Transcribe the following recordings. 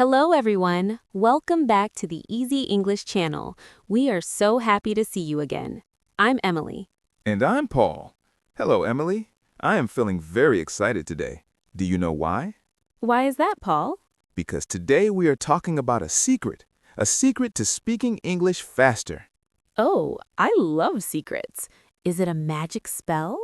Hello, everyone. Welcome back to the Easy English channel. We are so happy to see you again. I'm Emily. And I'm Paul. Hello, Emily. I am feeling very excited today. Do you know why? Why is that, Paul? Because today we are talking about a secret to speaking English faster. Oh, I love secrets. Is it a magic spell?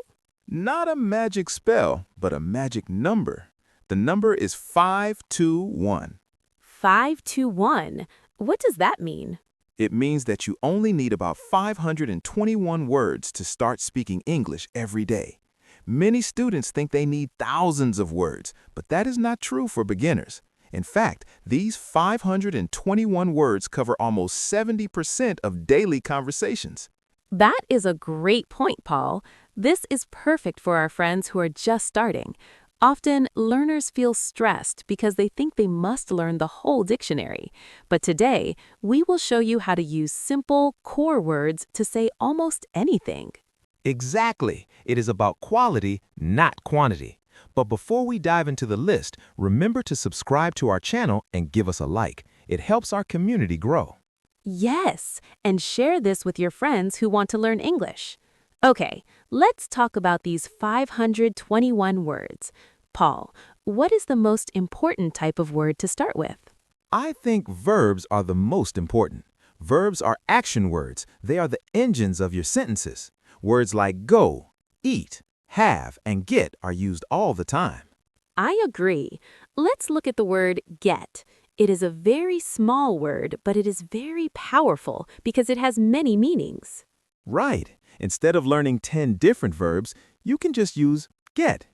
Not a magic spell, but a magic number. The number is 521. 521. What does that mean? It means that you only need about 521 words to start speaking English every day. Many students think they need thousands of words, but that is not true for beginners. In fact, these 521 words cover almost 70% of daily conversations. That is a great point, Paul. This is perfect for our friends who are just starting. Often, learners feel stressed because they think they must learn the whole dictionary. But today, we will show you how to use simple, core words to say almost anything. Exactly. It is about quality, not quantity. But before we dive into the list, remember to subscribe to our channel and give us a like. It helps our community grow. Yes, and share this with your friends who want to learn English. Okay, let's talk about these 521 words. Paul, what is the most important type of word to start with? I think verbs are the most important. Verbs are action words. They are the engines of your sentences. Words like go, eat, have, and get are used all the time. I agree. Let's look at the word get. It is a very small word, but it is very powerful because it has many meanings. Right. Instead of learning 10 different verbs, you can just use get.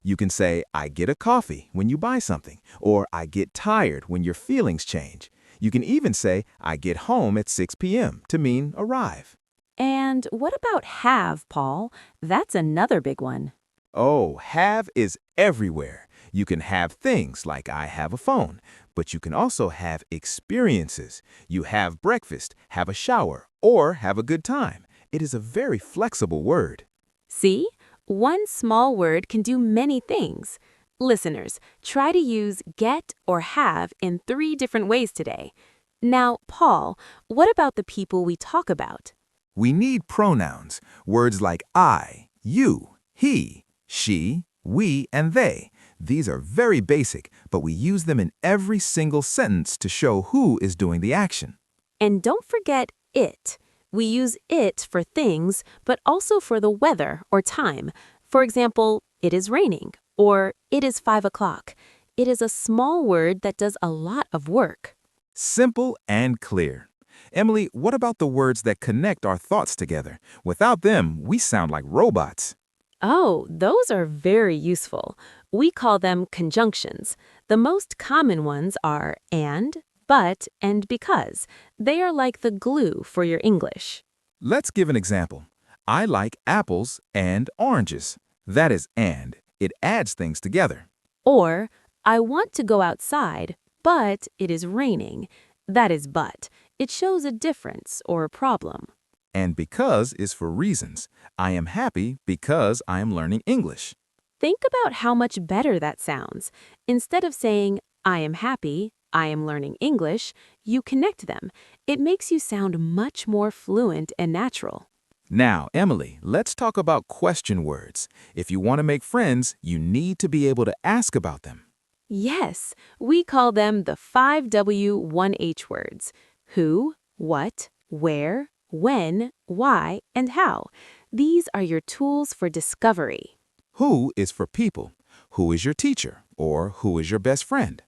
You can say, I get a coffee when you buy something, or I get tired when your feelings change. You can even say, I get home at 6 p.m. to mean arrive. And what about have, Paul? That's another big one. Oh, have is everywhere. You can have things like I have a phone, but you can also have experiences. You have breakfast, have a shower, or have a good time. It is a very flexible word. See? One small word can do many things. Listeners, try to use get or have in 3 different ways today. Now, Paul, what about the people we talk about? We need pronouns, words like I, you, he, she, we, and they. These are very basic, but we use them in every single sentence to show who is doing the action. And don't forget it. We use it for things, but also for the weather or time. For example, it is raining, or it is 5 o'clock. It is a small word that does a lot of work. Simple and clear. Emily, what about the words that connect our thoughts together? Without them, we sound like robots. Oh, those are very useful. We call them conjunctions. The most common ones are and, but, and because. They are like the glue for your English. Let's give an example. I like apples and oranges. That is and. It adds things together. Or, I want to go outside, but it is raining. That is but. It shows a difference or a problem. And because is for reasons. I am happy because I am learning English. Think about how much better that sounds. Instead of saying, I am happy, I am learning English, you connect them. It makes you sound much more fluent and natural. Now, Emily, let's talk about question words. If you want to make friends, you need to be able to ask about them. Yes, we call them the 5W 1H words. Who, what, where, when, why, and how. These are your tools for discovery. Who is for people. Who is your teacher? Or who is your best friend?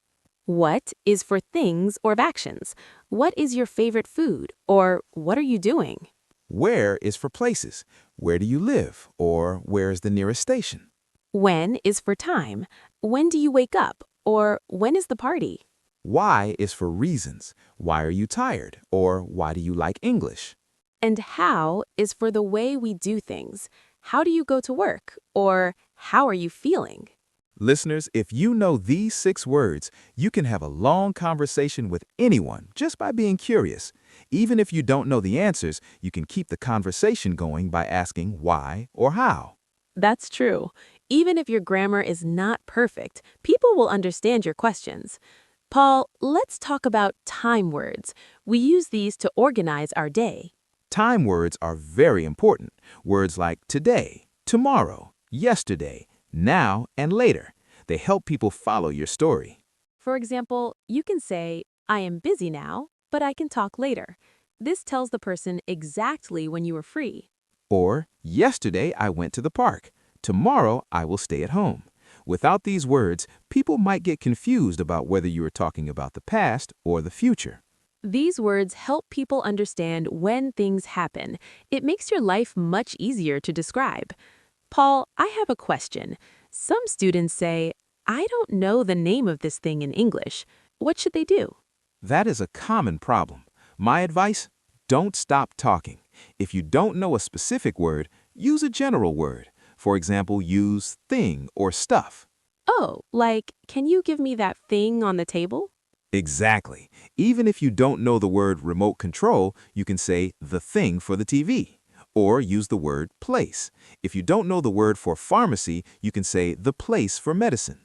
What is for things or actions. What is your favorite food? Or what are you doing? Where is for places. Where do you live? Or where is the nearest station? When is for time. When do you wake up? Or when is the party? Why is for reasons. Why are you tired? Or why do you like English? And how is for the way we do things. How do you go to work? Or how are you feeling? Listeners, if you know these 6 words, you can have a long conversation with anyone just by being curious. Even if you don't know the answers, you can keep the conversation going by asking why or how. That's true. Even if your grammar is not perfect, people will understand your questions. Paul, let's talk about time words. We use these to organize our day. Time words are very important. Words like today, tomorrow, yesterday, now, and later. They help people follow your story. For example, you can say, I am busy now, but I can talk later. This tells the person exactly when you are free. Or, yesterday I went to the park. Tomorrow I will stay at home. Without these words, people might get confused about whether you are talking about the past or the future. These words help people understand when things happen. It makes your life much easier to describe. Paul, I have a question. Some students say, I don't know the name of this thing in English. What should they do? That is a common problem. My advice? Don't stop talking. If you don't know a specific word, use a general word. For example, use thing or stuff. Oh, like, can you give me that thing on the table? Exactly. Even if you don't know the word remote control, you can say the thing for the TV. Or use the word place. If you don't know the word for pharmacy, you can say the place for medicine.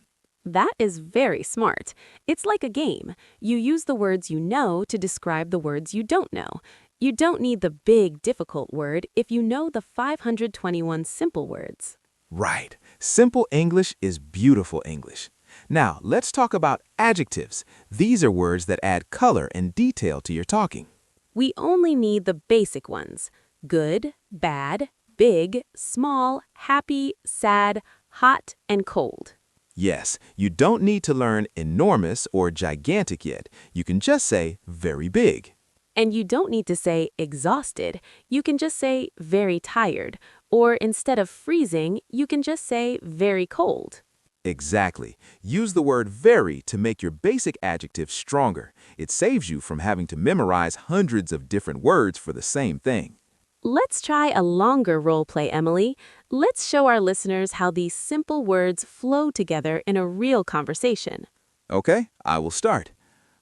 That is very smart. It's like a game. You use the words you know to describe the words you don't know. You don't need the big, difficult word if you know the 521 simple words. Right. Simple English is beautiful English. Now, let's talk about adjectives. These are words that add color and detail to your talking. We only need the basic ones: good, bad, big, small, happy, sad, hot, and cold. Yes, you don't need to learn enormous or gigantic yet. You can just say very big. And you don't need to say exhausted. You can just say very tired. Or instead of freezing, you can just say very cold. Exactly. Use the word very to make your basic adjective stronger. It saves you from having to memorize hundreds of different words for the same thing. Let's try a longer role play, Emily. Let's show our listeners how these simple words flow together in a real conversation. Okay, I will start.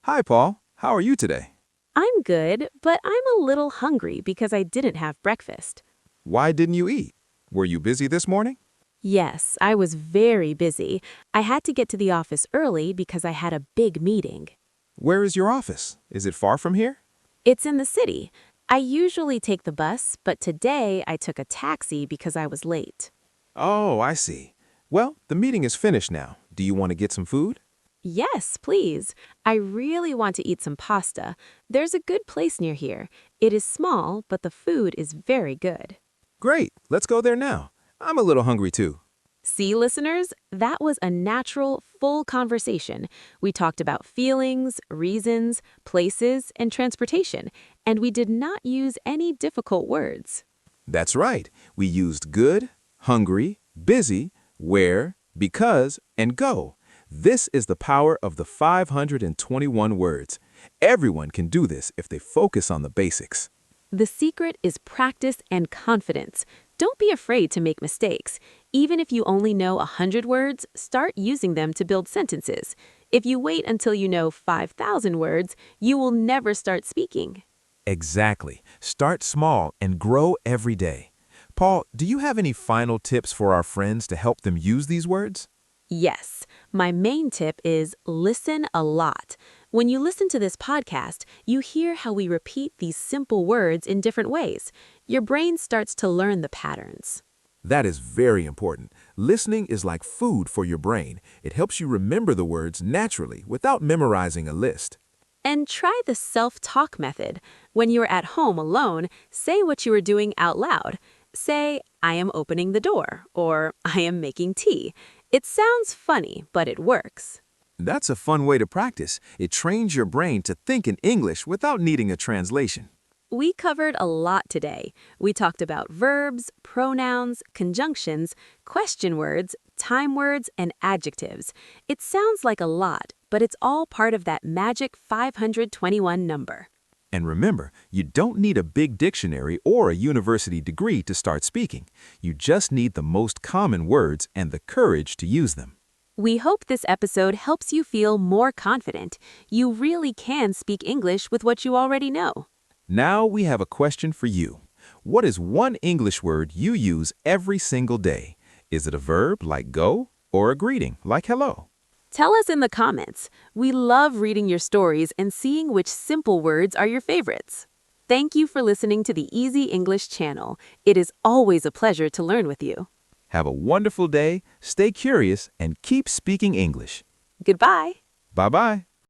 Hi, Paul. How are you today? I'm good, but I'm a little hungry because I didn't have breakfast. Why didn't you eat? Were you busy this morning? Yes, I was very busy. I had to get to the office early because I had a big meeting. Where is your office? Is it far from here? It's in the city. I usually take the bus, but today I took a taxi because I was late. Oh, I see. Well, the meeting is finished now. Do you want to get some food? Yes, please. I really want to eat some pasta. There's a good place near here. It is small, but the food is very good. Great. Let's go there now. I'm a little hungry too. See, listeners, that was a natural, full conversation. We talked about feelings, reasons, places, and transportation, and we did not use any difficult words. That's right. We used good, hungry, busy, where, because, and go. This is the power of the 521 words. Everyone can do this if they focus on the basics. The secret is practice and confidence. Don't be afraid to make mistakes. Even if you only know 100 words, start using them to build sentences. If you wait until you know 5,000 words, you will never start speaking. Exactly. Start small and grow every day. Paul, do you have any final tips for our friends to help them use these words? Yes, my main tip is listen a lot. When you listen to this podcast, you hear how we repeat these simple words in different ways. Your brain starts to learn the patterns. That is very important. Listening is like food for your brain. It helps you remember the words naturally without memorizing a list. And try the self-talk method. When you're at home alone, say what you are doing out loud. Say, I am opening the door, or I am making tea. It sounds funny, but it works. That's a fun way to practice. It trains your brain to think in English without needing a translation. We covered a lot today. We talked about verbs, pronouns, conjunctions, question words, time words, and adjectives. It sounds like a lot, but it's all part of that magic 521 number. And remember, you don't need a big dictionary or a university degree to start speaking. You just need the most common words and the courage to use them. We hope this episode helps you feel more confident. You really can speak English with what you already know. Now we have a question for you. What is one English word you use every single day? Is it a verb like go or a greeting like hello? Tell us in the comments. We love reading your stories and seeing which simple words are your favorites. Thank you for listening to the Easy English channel. It is always a pleasure to learn with you. Have a wonderful day, stay curious, and keep speaking English. Goodbye. Bye-bye.